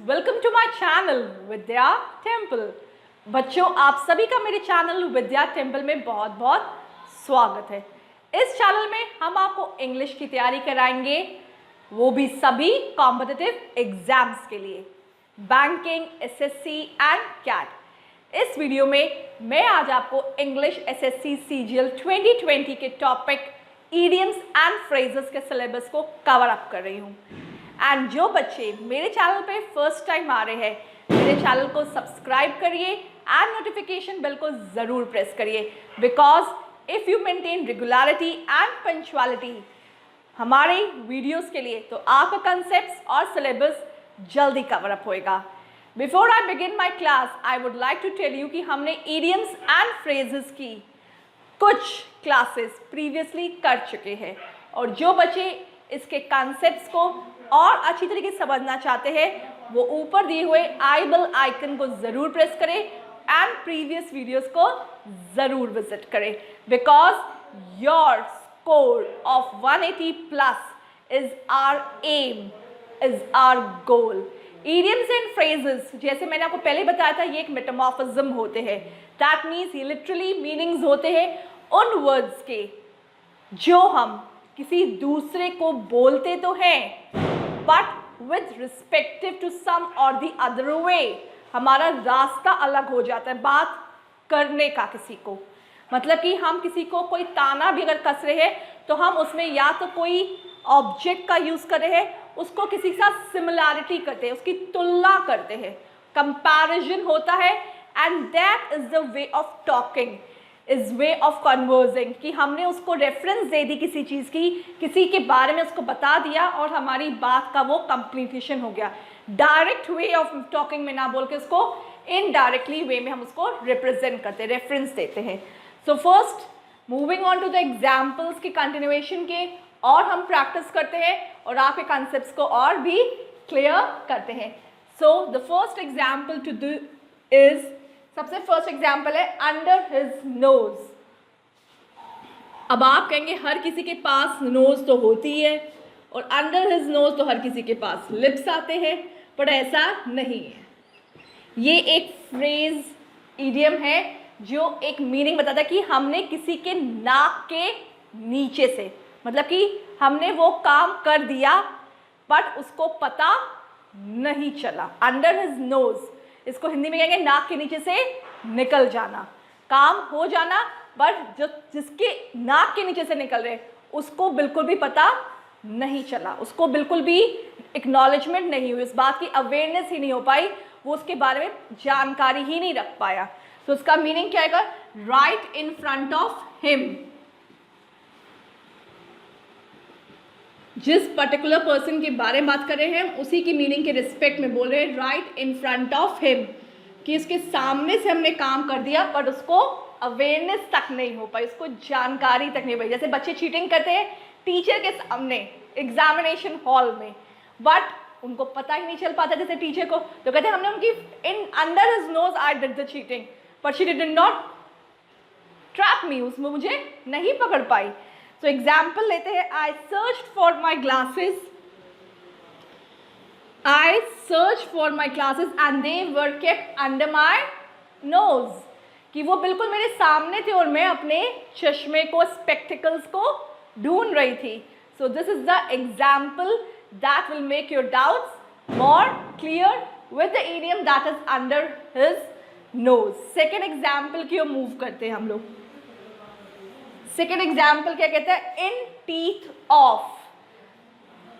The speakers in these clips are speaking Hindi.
Welcome to my channel Vidya temple. बच्चों, आप सभी का मेरे चैनल विद्या टेम्पल में बहुत बहुत स्वागत है। इस चैनल में हम आपको इंग्लिश की तैयारी कराएंगे, वो भी सभी कॉम्पिटिटिव एग्जाम्स के लिए, बैंकिंग, एसएससी एंड कैट। इस वीडियो में मैं आज आपको इंग्लिश एसएससी सीजीएल 2020 के टॉपिक इडियम्स एंड फ्रेजेस के सिलेबस को कवर अप कर रही हूँ। एंड जो बच्चे मेरे चैनल पे फर्स्ट टाइम आ रहे हैं, मेरे चैनल को सब्सक्राइब करिए एंड नोटिफिकेशन बेल को ज़रूर प्रेस करिए, because if you maintain regularity and punctuality हमारे वीडियोस के लिए, तो आपका कंसेप्ट्स और सिलेबस जल्दी कवर अप होएगा। Before I begin my class, I would like to tell you कि हमने इडियम्स एंड फ्रेजेस की कुछ क्लासेस प्रीवियसली कर चुके हैं, और जो बच्चे इसके कॉन्सेप्ट्स को और अच्छी तरीके से समझना चाहते हैं, वो ऊपर दिए हुए आई बेल आइकन को ज़रूर प्रेस करें एंड प्रीवियस वीडियोस को ज़रूर विजिट करें, because your score of 180 plus is our aim, is our goal. Idioms and phrases, जैसे मैंने आपको पहले बताया था, ये एक मेटामॉर्फिज्म होते हैं। दैट मीन्स ये लिटरली मीनिंग्स होते हैं उन वर्ड्स के जो हम किसी दूसरे को बोलते तो हैं, but with respective to some और द अदर वे, हमारा रास्ता अलग हो जाता है बात करने का। किसी को मतलब कि हम किसी को कोई ताना भी अगर कस रहे हैं, तो हम उसमें या तो कोई ऑब्जेक्ट का यूज़ कर रहे हैं, उसको किसी के साथ सिमिलैरिटी करते हैं, उसकी तुलना करते हैं, कंपैरिजन होता है। And that is the way of talking, is way of conversing, कि हमने उसको रेफरेंस दे दी किसी चीज़ की, किसी के बारे में उसको बता दिया और हमारी बात का वो कंप्लीटेशन हो गया। डायरेक्ट वे ऑफ टॉकिंग में ना बोल के उसको इनडायरेक्टली वे में हम उसको रिप्रेजेंट करते हैं, रेफरेंस देते हैं। So first moving on to the examples के कंटिन्यूएशन के, और हम प्रैक्टिस करते हैं और आपके कॉन्सेप्ट्स को और भी क्लियर करते हैं। So the first example to do is, सबसे फर्स्ट एग्जाम्पल है अंडर हिज नोज। अब आप कहेंगे हर किसी के पास नोज तो होती है, और अंडर हिज नोज तो हर किसी के पास लिप्स आते हैं, पर ऐसा नहीं है। ये एक फ्रेज इडियम है जो एक मीनिंग बताता है कि हमने किसी के नाक के नीचे से, मतलब कि हमने वो काम कर दिया बट उसको पता नहीं चला। अंडर हिज नोज, इसको हिंदी में कहेंगे नाक के नीचे से निकल जाना, काम हो जाना, बट जो जिसके नाक के नीचे से निकल रहे उसको बिल्कुल भी पता नहीं चला, उसको बिल्कुल भी एक्नॉलेजमेंट नहीं हुई, उस बात की अवेयरनेस ही नहीं हो पाई, वो उसके बारे में जानकारी ही नहीं रख पाया। तो उसका मीनिंग क्या आएगा? Right in front of him. जिस पर्टिकुलर पर्सन के बारे में बात कर रहे हैं, उसी की मीनिंग के रिस्पेक्ट में बोल रहे हैं right in front of him, कि उसके सामने से हमने काम कर दिया पर उसको अवेयरनेस तक नहीं हो पाई, उसको जानकारी तक नहीं पाई। जैसे बच्चे चीटिंग करते हैं टीचर के सामने एग्जामिनेशन हॉल में, बट उनको पता ही नहीं चल पाता जैसे टीचर को, तो कहते हैं हमने उनकी इन under his nose I did the cheating but she did not trap me, उसमें मुझे नहीं पकड़ पाई। तो एग्जाम्पल लेते हैं, I search for my glasses, I search for my glasses and they were kept under my nose, कि वो बिल्कुल मेरे सामने थे और मैं अपने चश्मे को, स्पेक्टिकल्स को ढूंढ रही थी। सो this is the example that will make your doubts more clear with the idiom that is under his knows. Second example की ओर मूव करते हैं हम लोग। सेकेंड एग्जाम्पल क्या कहता है? In teeth of,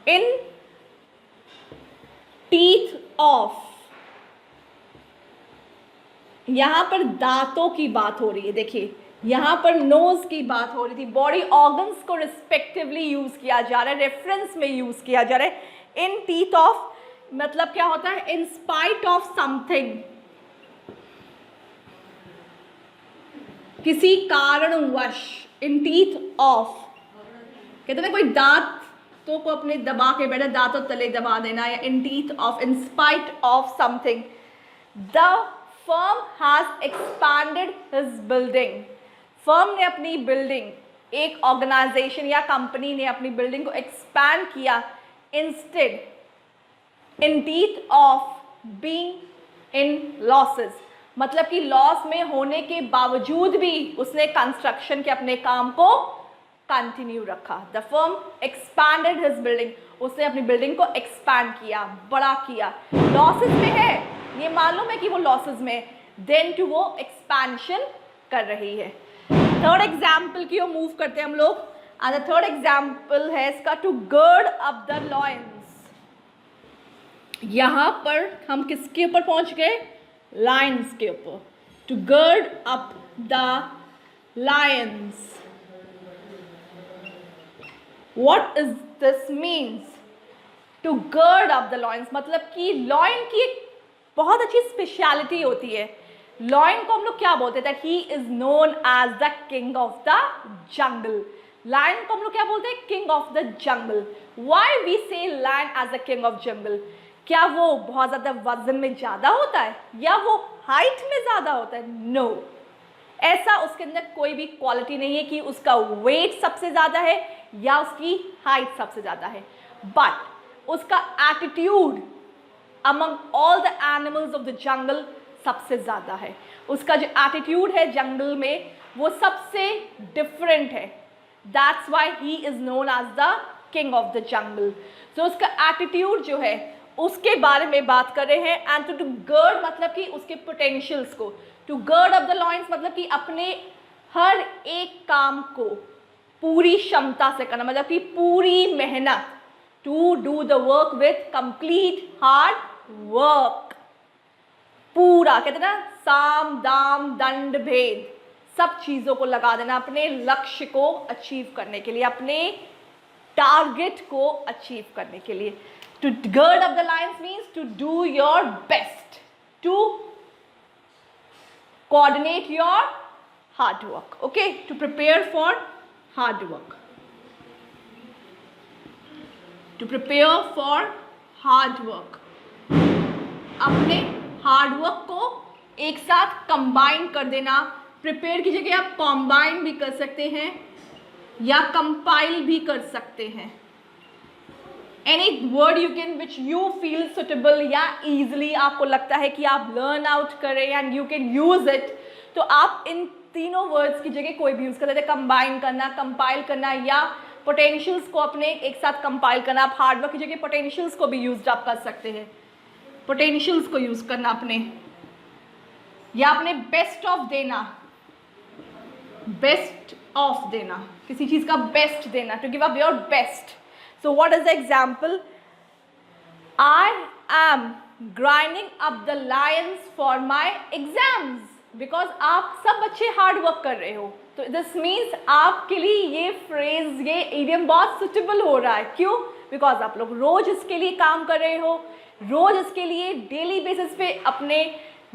in teeth of, यहां पर दांतों की बात हो रही है। देखिए यहां पर नोज की बात हो रही थी, बॉडी ऑर्गन्स को रिस्पेक्टिवली यूज किया जा रहा है, रेफरेंस में यूज किया जा रहा है। इन टीथ ऑफ मतलब क्या होता है? इन स्पाइट ऑफ समथिंग, किसी कारणवश। इन टीथ ऑफ कहते हैं कोई दांतों को अपने दबा के बैठा, दांतों तले दबा देना, या in teeth of, in spite of something. The firm has expanded his building, firm ने अपनी बिल्डिंग, एक ऑर्गेनाइजेशन या कंपनी ने अपनी बिल्डिंग को एक्सपैंड किया। Instead in teeth of being in losses, मतलब कि लॉस में होने के बावजूद भी उसने कंस्ट्रक्शन के अपने काम को कंटिन्यू रखा। The firm expanded his building, उसने अपनी बिल्डिंग को एक्सपैंड किया, बड़ा किया। लॉसेस में है, ये मालूम है कि वो लॉसेस में, देन टू वो एक्सपेंशन कर रही है। थर्ड एग्जाम्पल की ओर मूव करते हैं हम लोग, एंड द थर्ड एग्जाम्पल है इसका to gird up the lions. यहां पर हम किसके ऊपर पहुंच गए? लायंस के ऊपर। To gird up the lions, What is this means? To gird up the loins, मतलब कि लॉयन की एक बहुत अच्छी स्पेशलिटी होती है। लॉयन को हम लोग क्या बोलते हैं? That he is known as the king of the jungle. Lion को हम लोग क्या बोलते हैं? King of the jungle. Why we say lion as the king of jungle? क्या वो बहुत ज्यादा वजन में ज्यादा होता है या वो हाइट में ज्यादा होता है? नो, ऐसा उसके अंदर कोई भी क्वालिटी नहीं है कि उसका वेट सबसे ज्यादा है या उसकी हाइट सबसे ज्यादा है, बट उसका attitude among all the animals of the जंगल सबसे ज्यादा है। उसका जो एटीट्यूड है जंगल में वो सबसे डिफरेंट है। That's why he is known as the king of the jungle. तो उसका एटीट्यूड जो है उसके बारे में बात कर रहे हैं। एंड टू गर्ड मतलब कि उसके पोटेंशियल्स को, to gird up the lion's मतलब कि अपने हर एक काम को पूरी क्षमता से करना, मतलब कि पूरी मेहनत, to do the work with complete hard work. पूरा कहते ना, साम दाम दंड भेद, सब चीजों को लगा देना अपने लक्ष्य को अचीव करने के लिए, अपने टारगेट को अचीव करने के लिए। To gird up the lines means to do your best, to coordinate your hard work, okay, to prepare for hard work, to prepare for hard work। अपने हार्ड वर्क को एक साथ कंबाइन कर देना। प्रिपेयर की जगह आप कंबाइन भी कर सकते हैं या कंपाइल भी कर सकते हैं। Any word you can which you feel suitable या इजिली आपको लगता है कि आप लर्न आउट करें and you can use it, तो आप इन तीनों वर्ड्स की जगह कोई भी यूज कर सकते हैं। कंबाइन करना, कंपाइल करना या पोटेंशियल्स को अपने एक साथ कंपाइल करना। आप हार्डवर्क की जगह पोटेंशियल्स को भी यूज आप कर सकते हैं। पोटेंशियल्स को यूज करना अपने, या अपने बेस्ट ऑफ देना, बेस्ट ऑफ देना, किसी चीज का बेस्ट देना, to give up your best. So what is the example? I am grinding up the lions for my exams. Because आप सब बच्चे हार्ड वर्क कर रहे हो, तो दिस मीन्स आपके लिए ये फ्रेज, ये इडियम बहुत सुटेबल हो रहा है। क्यों? बिकॉज आप लोग रोज इसके लिए काम कर रहे हो, रोज इसके लिए डेली बेसिस पे अपने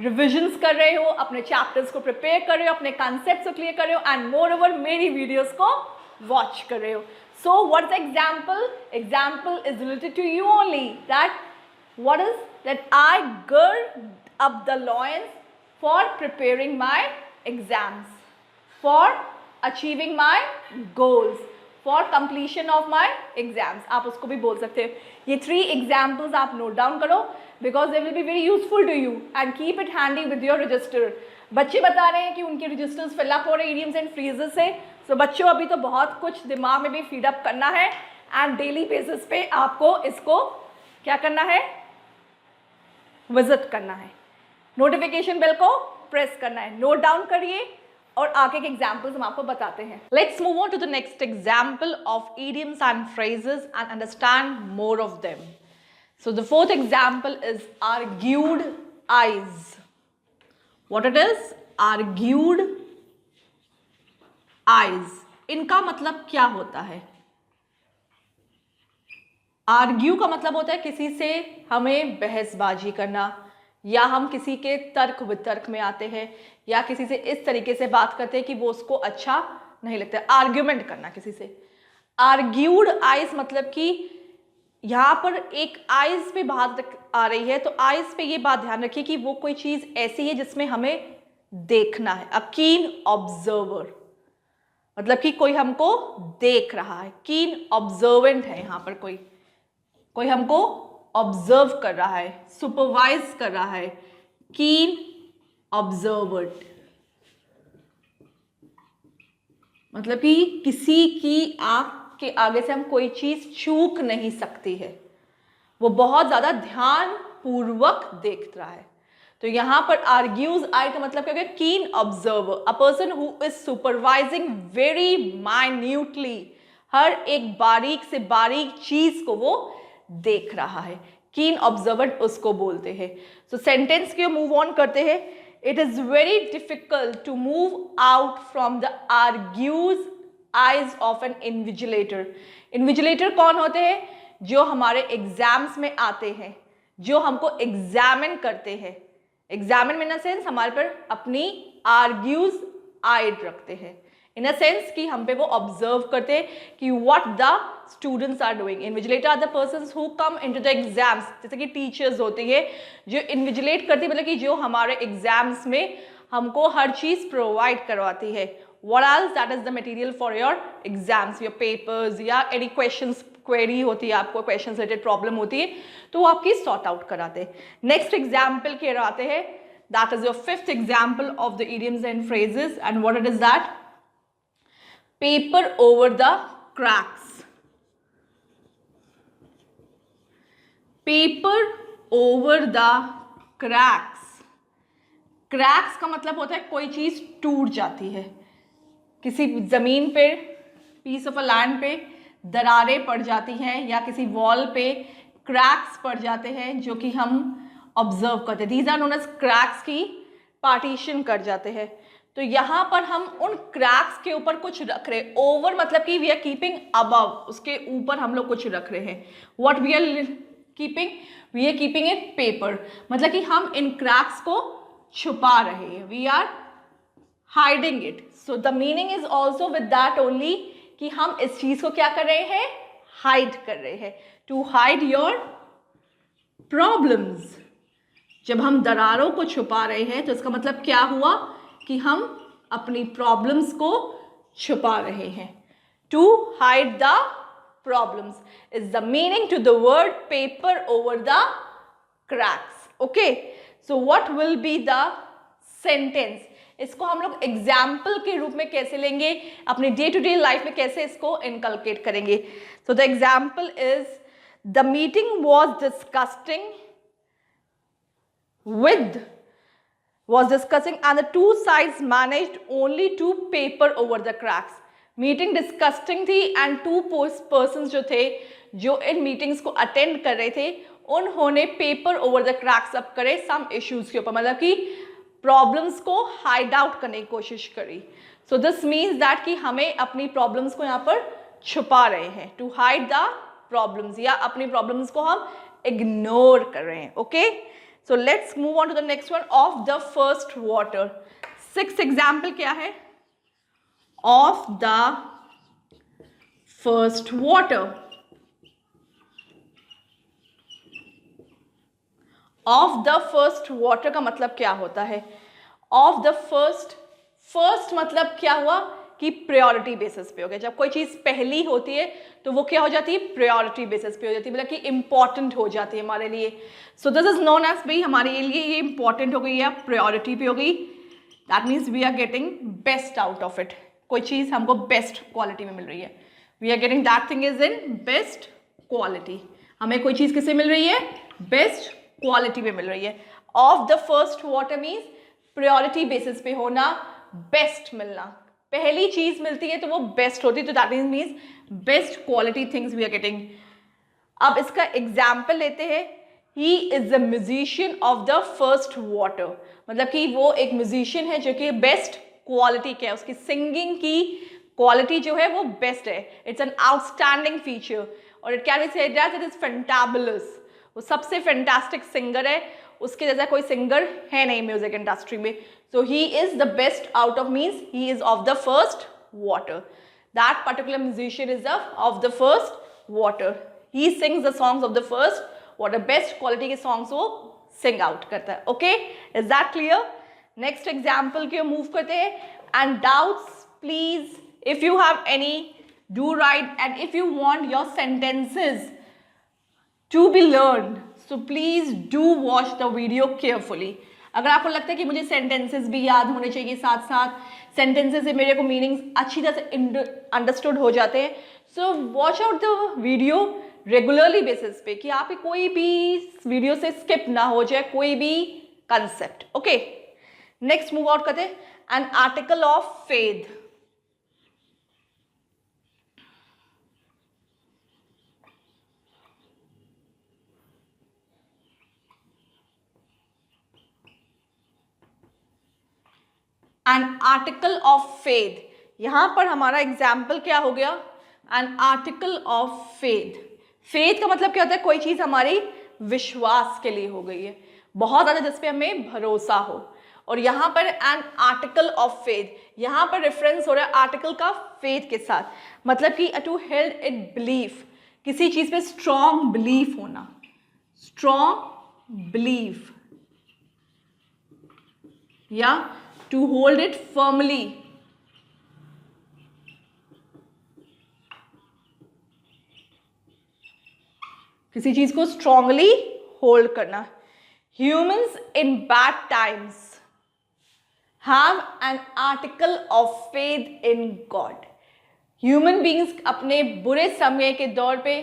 रिविजन्स कर रहे हो, अपने चैप्टर्स को प्रिपेयर कर रहे हो, अपने कॉन्सेप्ट्स को क्लियर कर रहे हो, एंड मोर ओवर मेरी वीडियोस को वॉच कर रहे हो। So what's the example? Example is related to you only. That what is that? I gird up the loins for preparing my exams, for achieving my goals, for completion of my exams. आप उसको भी बोल सकते हो। ये 3 examples आप note down करो because they will be very useful to you and keep it handy with your register. बच्चे बता रहे हैं कि उनके रजिस्टर्स फिलअप हो रहे हैं idioms and phrases से। तो बच्चों अभी तो बहुत कुछ दिमाग में भी फीड अप करना है एंड डेली बेसिस पे आपको इसको क्या करना है? विजिट करना है, नोटिफिकेशन बेल को प्रेस करना है, नोट डाउन करिए और आगे के एग्जाम्पल्स हम आपको बताते हैं। Let's move on to the next example of idioms and phrases and understand more of them. So the fourth example is argued eyes. What it is? Argued eyes. इनका मतलब क्या होता है? आर्ग्यू का मतलब होता है किसी से हमें बहसबाजी करना, या हम किसी के तर्क वितर्क में आते हैं, या किसी से इस तरीके से बात करते हैं कि वो उसको अच्छा नहीं लगता। आर्ग्यूमेंट करना किसी से। आर्ग्यूड आइज मतलब कि यहाँ पर एक आइज पे बात आ रही है, तो आइज पे ये बात ध्यान रखिए कि वो कोई चीज ऐसी है जिसमें हमें देखना है। अ कीन ऑब्जर्वर मतलब कि कोई हमको देख रहा है, कीन ऑब्जर्वेंट है यहाँ पर, कोई हमको ऑब्जर्व कर रहा है, सुपरवाइज कर रहा है, कीन ऑब्जर्वर, मतलब कि किसी की आंख के आगे से हम कोई चीज चूक नहीं सकती है, वो बहुत ज्यादा ध्यान पूर्वक देख रहा है। तो यहां पर आर्ग्यूज आई का मतलब क्या हो गया, keen observer, a person who is supervising very minutely, हर एक बारीक से बारीक चीज को वो देख रहा है, कीन ऑब्जर्वर उसको बोलते हैं। सो सेंटेंस के मूव ऑन करते हैं। It is very difficult to move out from the argus eyes of an invigilator. Invigilator कौन होते हैं? जो हमारे एग्जाम्स में आते हैं, जो हमको एग्जामिन करते हैं। एग्जामिन इन अ सेंस हमारे पर अपनी आर्ग्यूज आइड रखते हैं, इन अ सेंस कि हम पे वो ऑब्जर्व करते हैं कि what the students are doing. Invigilator are the persons who come into the exams, जैसे कि टीचर्स होती है जो इन्विजिलेट करती है, मतलब कि जो हमारे एग्जाम्स में हमको हर चीज प्रोवाइड करवाती है। What else? That is the material for your exams, your papers, या any questions query होती है, आपको questions related problem होती है, तो वो आपकी sort out कराते हैं। Next example के आते हैं, that is your fifth example of the idioms and phrases, and what it is that? Paper over the cracks. Paper over the cracks. Cracks का मतलब होता है कोई चीज टूट जाती है, किसी जमीन पे, पीस ऑफ अ लैंड पे दरारें पड़ जाती हैं, या किसी वॉल पे क्रैक्स पड़ जाते हैं जो कि हम ऑब्जर्व करते हैं। These are known as cracks, की पार्टीशन कर जाते हैं। तो यहाँ पर हम उन क्रैक्स के ऊपर कुछ रख रहे हैं। ओवर मतलब कि वी आर कीपिंग अबव, उसके ऊपर हम लोग कुछ रख रहे हैं। What we are keeping? We are keeping a paper, मतलब कि हम इन क्रैक्स को छुपा रहे हैं। We are hiding it. So the meaning is also with that only कि हम इस चीज को क्या कर रहे हैं? Hide कर रहे हैं। To hide your problems. जब हम दरारों को छुपा रहे हैं तो इसका मतलब क्या हुआ कि हम अपनी problems को छुपा रहे हैं। To hide the problems is the meaning to the word paper over the cracks. Okay. So what will be the sentence? इसको हम लोग एग्जाम्पल के रूप में कैसे लेंगे, अपनी डे टू डे लाइफ में कैसे इसको इनकलकेट करेंगे। So the example is, the meeting was discussing and the two sides managed only to paper over the cracks. Meeting disgusting थी एंड टू पर्सन्स जो थे, जो इन मीटिंग्स को अटेंड कर रहे थे, उन्होंने paper over the cracks up करे सम इश्यूज के ऊपर, मतलब कि प्रॉब्लम्स को हाइड आउट करने की कोशिश करी। सो दिस मीन्स दैट कि हमें अपनी प्रॉब्लम्स को यहाँ पर छुपा रहे हैं, टू हाइड द प्रॉब्लम्स, या अपनी प्रॉब्लम्स को हम इग्नोर कर रहे हैं। Okay, so let's move on to the next one, of the first water. Sixth example क्या है? Of the first water. Of the first water का मतलब क्या होता है? ऑफ द फर्स्ट मतलब क्या हुआ कि प्रायोरिटी बेसिस पे हो गया। जब कोई चीज पहली होती है तो वो क्या हो जाती है? प्रायोरिटी बेसिस पे हो जाती है, मतलब कि इंपॉर्टेंट हो जाती है हमारे लिए। So this is known as, भाई हमारे लिए ये इंपॉर्टेंट हो गई या प्रायोरिटी पे हो गई, that means we are getting best out of it. कोई चीज हमको बेस्ट क्वालिटी में मिल रही है, we are getting that thing is in best quality. हमें कोई चीज किससे मिल रही है? बेस्ट क्वालिटी में मिल रही है। Of the first water means priority basis पे होना, बेस्ट मिलना। पहली चीज मिलती है तो वो बेस्ट होती है, तो that means best quality things we are getting. अब इसका एग्जाम्पल लेते हैं, he is the musician of the first water, मतलब कि वो एक म्यूजिशियन है जो कि बेस्ट क्वालिटी क्या है, उसकी सिंगिंग की क्वालिटी जो है वो बेस्ट है। इट्स एन आउटस्टैंडिंग फीचर, और it can be said that it is fantabulous. वो सबसे फैंटास्टिक सिंगर है, उसके जैसा कोई सिंगर है नहीं म्यूजिक इंडस्ट्री में। So he is the best out of, means he is of the first water. That particular musician is of the first water, he sings the songs of the first water, best quality के सॉन्ग्स वो सिंग आउट करता है। Okay, is that clear? Next example के मूव करते हैं। And doubts please, if you have any, do write, and if you want your sentences to be learned. So please do watch the video carefully. अगर आपको लगता है कि मुझे सेंटेंसेस भी याद होने चाहिए, साथ साथ सेंटेंसेस से मेरे को मीनिंग्स अच्छी तरह से अंडरस्टूड हो जाते हैं, so watch out the video regularly basis पे, कि आप कोई भी वीडियो से स्किप ना हो जाए कोई भी concept. Okay, next move out करते हैं. N article of faith. N article of faith, यहां पर हमारा एग्जाम्पल क्या हो गया? N article of faith. Faith का मतलब क्या होता है? कोई चीज हमारी विश्वास के लिए हो गई है, बहुत ज्यादा जिसपे हमें भरोसा हो. और यहां पर एन आर्टिकल ऑफ फेथ, यहां पर रेफरेंस हो रहा है आर्टिकल का फेथ के साथ, मतलब कि टू हेल्ड इट बिलीफ, किसी चीज पे स्ट्रॉन्ग बिलीफ होना, स्ट्रॉन्ग बिलीफ, या टू होल्ड इट फर्मली. किसी चीज को स्ट्रांगली होल्ड करना. Humans in bad times have an article of faith in God. Human beings अपने बुरे समय के दौर पे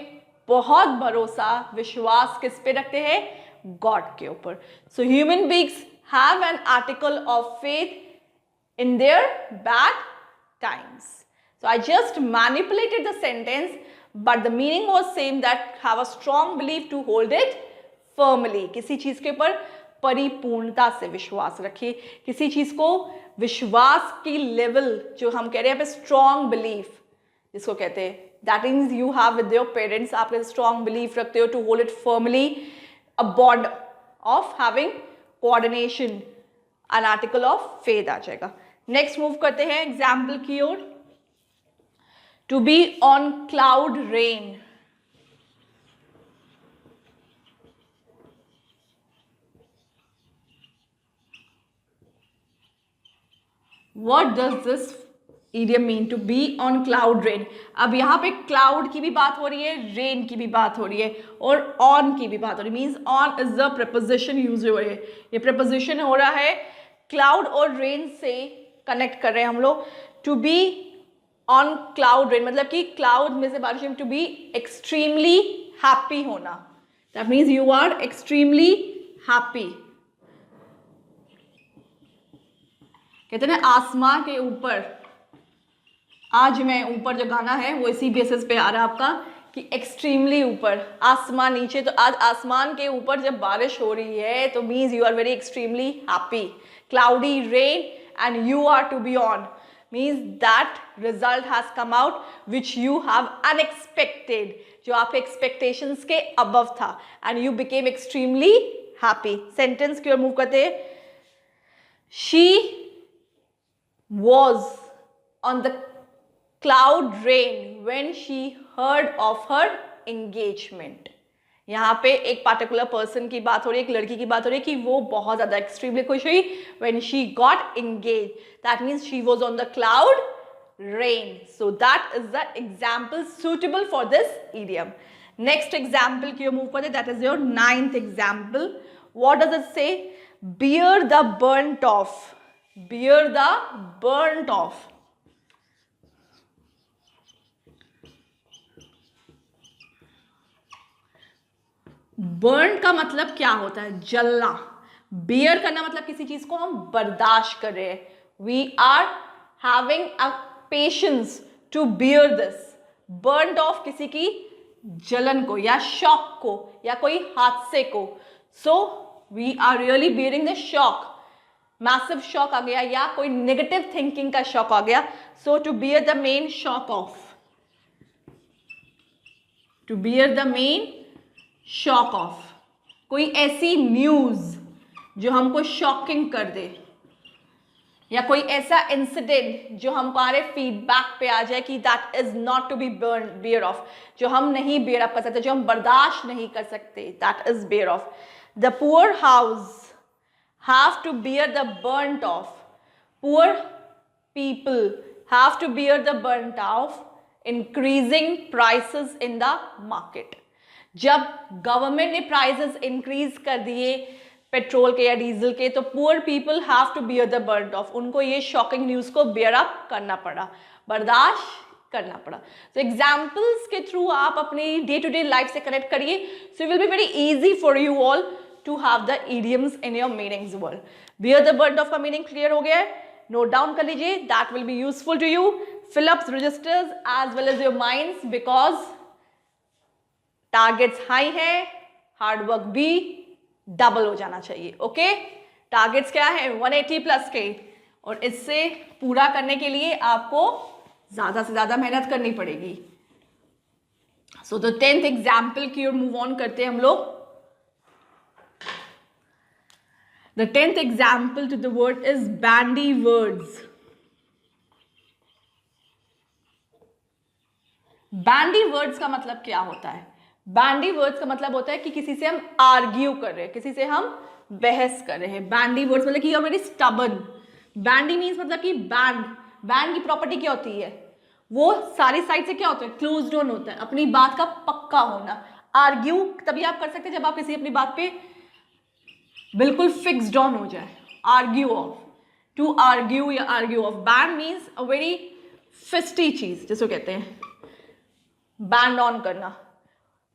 बहुत भरोसा, विश्वास किस पे रखते हैं? गॉड के ऊपर. So human beings have an article of faith in their bad times. So I just manipulated the sentence, but the meaning was same, that have a strong belief to hold it firmly. किसी चीज के ऊपर परिपूर्णता से विश्वास रखिए, किसी चीज को विश्वास की लेवल जो हम कह रहे हैं पे स्ट्रॉन्ग बिलीफ जिसको कहते हैं, that means you have with your parents, आप स्ट्रॉन्ग बिलीफ रखते हो to hold it firmly, a bond of having coordination, an article of faith आ जाएगा. नेक्स्ट मूव करते हैं एग्जाम्पल की ओर. To be on cloud rain. What does this idiom mean? To be on cloud rain. अब यहाँ पे क्लाउड की भी बात हो रही है, रेन की भी बात हो रही है, और ऑन की भी बात हो रही है. Means on is the preposition use हो रही है. ये प्रपोजिशन हो रहा है क्लाउड और रेन से कनेक्ट कर रहे हैं हम लोग. To be on cloud rain मतलब कि क्लाउड में से बारिश में. टू बी एक्सट्रीमली हैप्पी होना, that means you are extremely happy. कहते हैं आसमां के ऊपर, आज मैं ऊपर जो गाना है वो इसी बेसिस पे आ रहा है आपका, कि एक्सट्रीमली ऊपर, आसमान नीचे. तो आज आसमान के ऊपर जब बारिश हो रही है तो means you are very extremely happy. Cloudy rain and you are to be on means that result has come out which you have unexpected, जो आपके expectations के above था, and you became extremely happy. sentence की ओर मूव करते हैं. she was on the cloud rain when she heard of her engagement. यहाँ पे एक पार्टिकुलर पर्सन की बात हो रही है, एक लड़की की बात हो रही है कि वो बहुत ज़्यादा एक्सट्रीमली खुश हुई when she got engaged. That means she was on the cloud rain. So that is the example suitable for this idiom. Next example की ओर मूव करते हैं, that is your 9th example. What does it say? Bear the burnt off. Bear the burnt off. Burn का मतलब क्या होता है? जलना. बियर करना मतलब किसी चीज को हम बर्दाश्त कर रहे हैं. We are having a patience to bear this. Burn of किसी की जलन को या शॉक को या कोई हादसे को. So we are really bearing the shock. Massive shock आ गया या कोई नेगेटिव थिंकिंग का शॉक आ गया. So to bear the main shock off. To bear the main shock off. कोई ऐसी न्यूज जो हमको शॉकिंग कर दे, या कोई ऐसा इंसिडेंट जो हमारे फीडबैक पे आ जाए कि that is not to be bear of, जो हम नहीं बियर अप कर सकते, जो हम बर्दाश्त नहीं कर सकते, that is bear of. The poor house have to bear the burnt of. Poor people have to bear the burnt of increasing prices in the market. जब गवर्नमेंट ने प्राइसेस इंक्रीज कर दिए पेट्रोल के या डीजल के, तो poor people have to bear the burden of, उनको ये शॉकिंग न्यूज़ को बियर अप करना पड़ा, बर्दाश्त करना पड़ा। तो एग्जाम्पल्स के थ्रू आप अपनी डे टू डे लाइफ से कनेक्ट करिए, so will be very easy for you all to have the idioms in your meanings world. Bear the burden of का मीनिंग क्लियर हो गया है, नोट डाउन कर लीजिए, that will be useful to you. Fill up registers as well as your minds, because targets high है, हार्ड वर्क भी डबल हो जाना चाहिए। ओके, टारगेट्स क्या है 180 प्लस के, और इससे पूरा करने के लिए आपको ज्यादा से ज्यादा मेहनत करनी पड़ेगी। सो द 10th एग्जाम्पल की ओर मूव ऑन करते हैं हम लोग। The 10th example to the word is bandy words. Bandy words का मतलब क्या होता है? बैंडी वर्ड्स का मतलब होता है कि किसी से हम आर्ग्यू कर रहे हैं, किसी से हम बहस कर रहे हैं। बैंडी वर्ड्स मतलब कि you are very stubborn. Bandy means मतलब कि बैंड की प्रॉपर्टी क्या होती है, वो सारी साइड से क्या होता है, क्लोज्ड ऑन होता है, अपनी बात का पक्का होना। आर्ग्यू तभी आप कर सकते हैं जब आप किसी अपनी बात पे बिल्कुल फिक्स्ड ऑन हो जाए। आर्ग्यू ऑफ, टू आर्ग्यू या argue off. Band means a very feisty चीज, जिसको कहते हैं बैंड ऑन करना।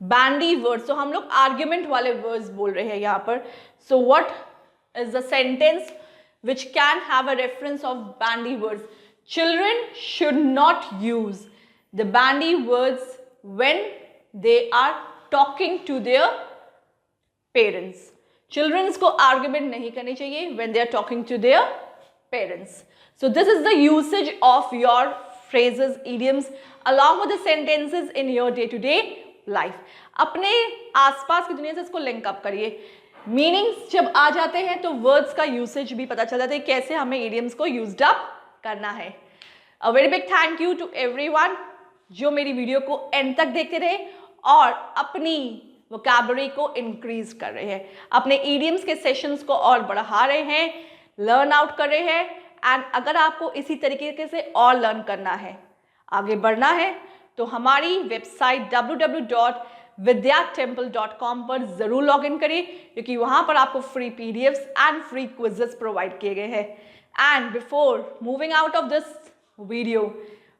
बैंडी वर्ड्स, तो हम लोग आर्ग्यूमेंट वाले वर्ड्स बोल रहे हैं यहाँ पर। So what is the sentence which can have a reference of bandy words? Children should not use the bandy words when they are talking to their parents. Children को argument नहीं करनी चाहिए when they are talking to their parents. So this is the usage of your phrases, idioms along with the sentences in your day-to-day life. अपने आसपास की दुनिया से इसको लिंक अप करिए। मीनिंग्स जब आ जाते हैं तो वर्ड्स का यूसेज भी पता चल जाता है, कैसे हमें इडियम्स को यूज्ड अप करना है। A very big thank you to everyone जो मेरी वीडियो को एंड तक देखते रहे और अपनी वोकैबुलरी को इंक्रीज कर रहे हैं, अपने इडियम्स के सेशंस को और बढ़ा रहे हैं, लर्न आउट कर रहे हैं। एंड अगर आपको इसी तरीके से और लर्न करना है, आगे बढ़ना है, तो हमारी वेबसाइट www.vidyatemple.com पर जरूर लॉग इन करिए, क्योंकि वहां पर आपको free PDFs and free quizzes provide किए गए हैं। And before moving out of this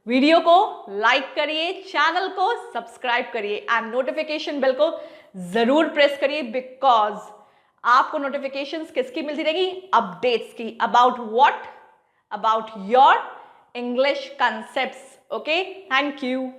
video को लाइक करिए, चैनल को सब्सक्राइब करिए एंड नोटिफिकेशन बेल को जरूर प्रेस करिए, बिकॉज आपको नोटिफिकेशंस किसकी मिलती रहेगी, अपडेट्स की, about what, about your English concepts. Okay, thank you.